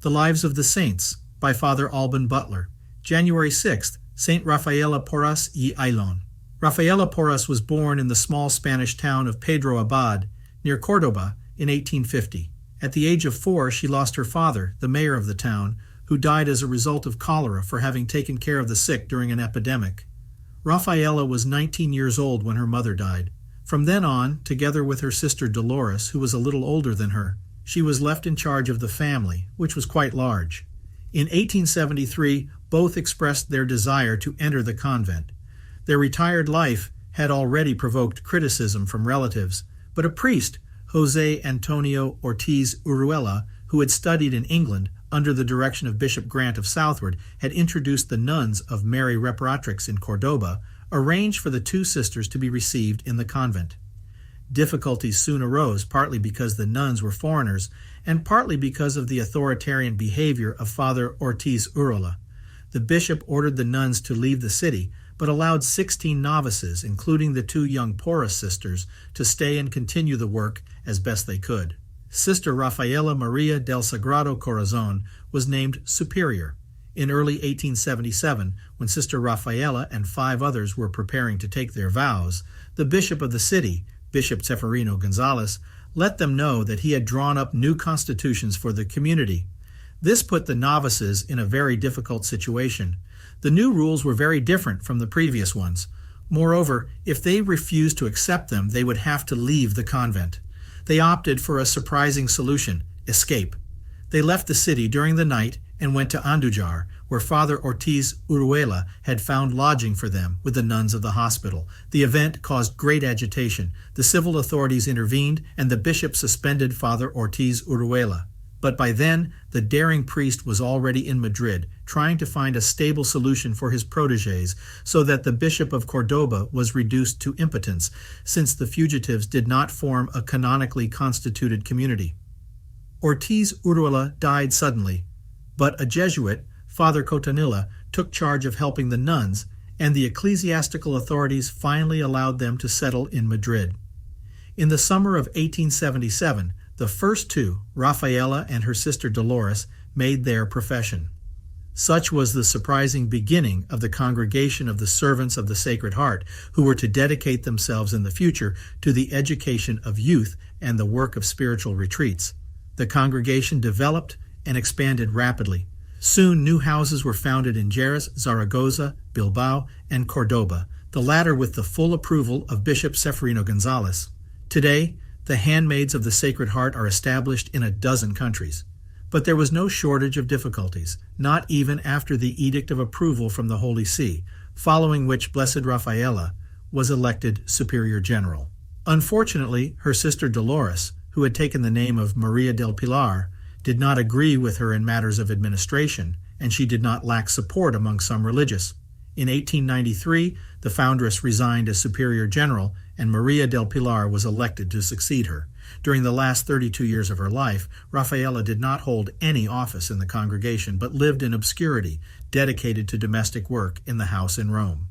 The Lives of the Saints by Father Alban Butler. January 6th, Saint Raphaela Porras y Ayllón. Rafaela Porras was born in the small Spanish town of Pedro Abad, near Córdoba, in 1850. At the age of 4, she lost her father, the mayor of the town, who died as a result of cholera for having taken care of the sick during an epidemic. Rafaela was 19 years old when her mother died. From then on, together with her sister Dolores, who was a little older than her, she was left in charge of the family, which was quite large. In 1873, both expressed their desire to enter the convent. Their retired life had already provoked criticism from relatives, but a priest, José Antonio Ortiz Uruela, who had studied in England under the direction of Bishop Grant of Southward, had introduced the nuns of Mary Reparatrix in Córdoba, arranged for the two sisters to be received in the convent. Difficulties soon arose, partly because the nuns were foreigners, and partly because of the authoritarian behavior of Father Ortiz Uruela. The bishop ordered the nuns to leave the city, but allowed 16 novices, including the two young Porras sisters, to stay and continue the work as best they could. Sister Rafaela María del Sagrado Corazón was named superior. In early 1877, when Sister Rafaela and 5 others were preparing to take their vows, the bishop of the city, Bishop Seferino González, let them know that he had drawn up new constitutions for the community. This put the novices in a very difficult situation. The new rules were very different from the previous ones. Moreover, if they refused to accept them, they would have to leave the convent. They opted for a surprising solution: escape. They left the city during the night and went to Andújar, where Father Ortiz Uruela had found lodging for them with the nuns of the hospital. The event caused great agitation. The civil authorities intervened, and the bishop suspended Father Ortiz Uruela. But by then, the daring priest was already in Madrid, trying to find a stable solution for his protégés, so that the Bishop of Córdoba was reduced to impotence, since the fugitives did not form a canonically constituted community. Ortiz Uruela died suddenly, but a Jesuit, Father Cotanilla, took charge of helping the nuns, and the ecclesiastical authorities finally allowed them to settle in Madrid. In the summer of 1877, the first two, Rafaela and her sister Dolores, made their profession. Such was the surprising beginning of the congregation of the servants of the Sacred Heart, who were to dedicate themselves in the future to the education of youth and the work of spiritual retreats. The congregation developed and expanded rapidly. Soon new houses were founded in Jerez, Zaragoza, Bilbao, and Córdoba, the latter with the full approval of Bishop Seferino González. Today, the Handmaids of the Sacred Heart are established in 12 countries. But there was no shortage of difficulties, not even after the Edict of Approval from the Holy See, following which Blessed Rafaela was elected Superior General. Unfortunately, her sister Dolores, who had taken the name of María del Pilar, did not agree with her in matters of administration, and she did not lack support among some religious. In 1893, the foundress resigned as Superior General, and María del Pilar was elected to succeed her. During the last 32 years of her life, Rafaela did not hold any office in the congregation, but lived in obscurity, dedicated to domestic work in the house in Rome.